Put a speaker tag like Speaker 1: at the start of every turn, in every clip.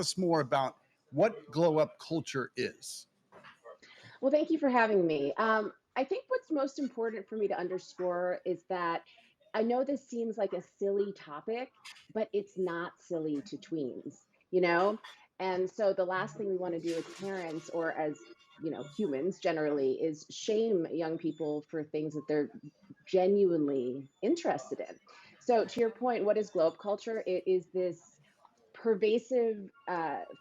Speaker 1: us more about what glow up culture is.
Speaker 2: Well, thank you for having me. I think what's most important for me to underscore is that I know this seems like a silly topic, but it's not silly to tweens, you know? And so the last thing we want to do as parents or as humans generally is shame young people for things that they're genuinely interested in. So to your point, what is globe culture? It is this pervasive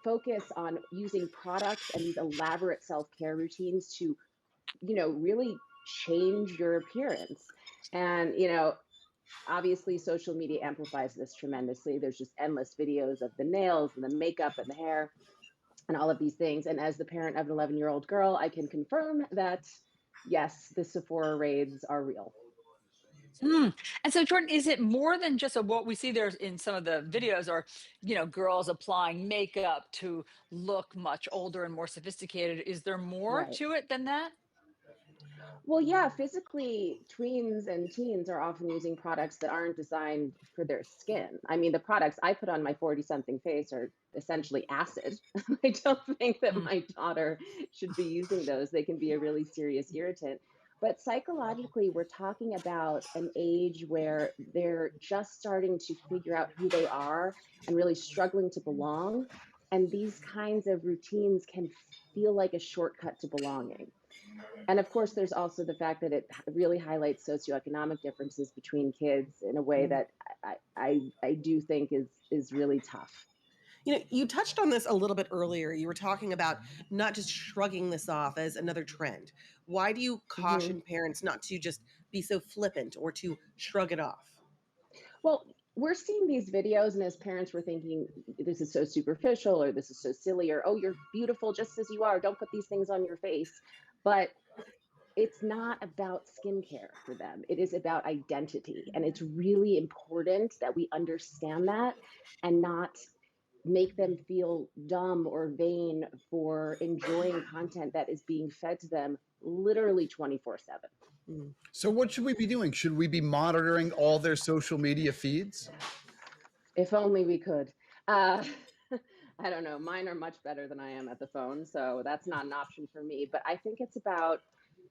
Speaker 2: focus on using products and these elaborate self-care routines to really change your appearance. And obviously social media amplifies this tremendously. There's just endless videos of the nails and the makeup and the hair and all of these things. And as the parent of an 11-year-old girl, I can confirm that yes, the Sephora raids are real.
Speaker 3: Mm. And so, Jordan, is it more than just what we see there in some of the videos, or girls applying makeup to look much older and more sophisticated? Is there more
Speaker 2: Right.
Speaker 3: to it than that?
Speaker 2: Well, yeah, physically, tweens and teens are often using products that aren't designed for their skin. I mean, the products I put on my 40-something face are essentially acid. I don't think that
Speaker 3: Mm.
Speaker 2: my daughter should be using those. They can be a really serious irritant. But psychologically, we're talking about an age where they're just starting to figure out who they are and really struggling to belong. And these kinds of routines can feel like a shortcut to belonging. And of course, there's also the fact that it really highlights socioeconomic differences between kids in a way
Speaker 4: Mm.
Speaker 2: that I do think is really tough.
Speaker 4: You touched on this a little bit earlier. You were talking about not just shrugging this off as another trend. Why do you
Speaker 2: Mhm.
Speaker 4: caution parents not to just be so flippant or to shrug it off?
Speaker 2: Well, we're seeing these videos, and as parents, we're thinking this is so superficial, or this is so silly, or oh, you're beautiful just as you are. Don't put these things on your face. But it's not about skincare for them. It is about identity. And it's really important that we understand that and not make them feel dumb or vain for enjoying content that is being fed to them literally 24/7.
Speaker 4: Mm.
Speaker 1: So, what should we be doing? Should we be monitoring all their social media feeds?
Speaker 2: If only we could. Uh, I don't know. Mine are much better than I am at the phone. So that's not an option for me. But I think it's about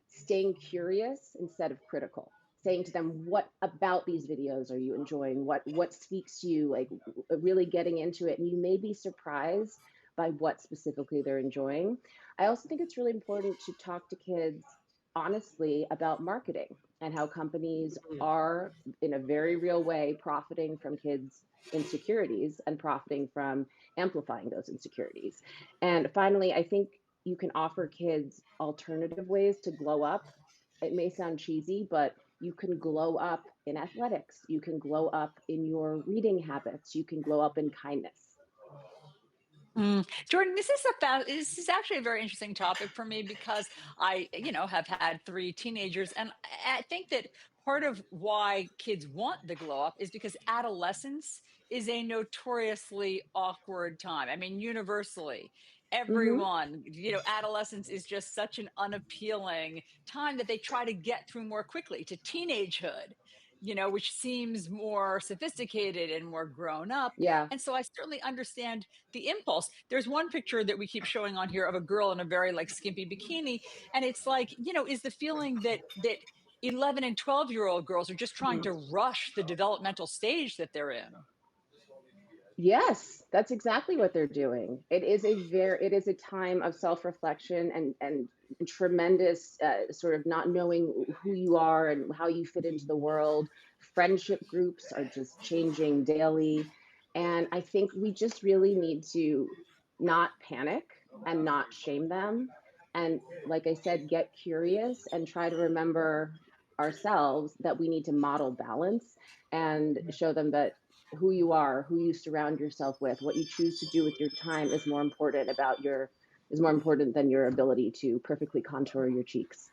Speaker 2: staying curious instead of critical, saying to them, what about these videos are you enjoying? What speaks to you? Like really getting into it. And you may be surprised by what specifically they're enjoying. I also think it's really important to talk to kids honestly about marketing and how companies
Speaker 4: Mm.
Speaker 2: are in a very real way profiting from kids' insecurities and profiting from amplifying those insecurities. And finally, I think you can offer kids alternative ways to glow up. It may sound cheesy, but you can glow up in athletics. You can glow up in your reading habits. You can glow up in kindness.
Speaker 3: Mm. Jordan, this is actually a very interesting topic for me because I, have had three teenagers, and I think that part of why kids want the glow up is because adolescence is a notoriously awkward time. I mean, universally,
Speaker 2: Hmm.
Speaker 3: everyone, adolescence is just such an unappealing time that they try to get through more quickly to teenagehood, which seems more sophisticated and more grown up.
Speaker 2: Yeah.
Speaker 3: And so I certainly understand the impulse. There's one picture that we keep showing on here of a girl in a very like skimpy bikini, and it's like, is the feeling that 11 and 12-year-old girls are just trying to rush the developmental stage that they're in.
Speaker 2: Yes, that's exactly what they're doing. It is a time of self-reflection and tremendous sort of not knowing who you are and how you fit into the world. Friendship groups are just changing daily. And I think we just really need to not panic and not shame them. And like I said, get curious and try to remember ourselves that we need to model balance and show them that who you are, who you surround yourself with, what you choose to do with your time is more important than your ability to perfectly contour your cheeks.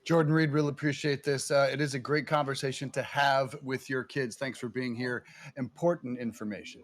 Speaker 1: Jordan, Reid, really appreciate this. It is a great conversation to have with your kids. Thanks for being here. Important information.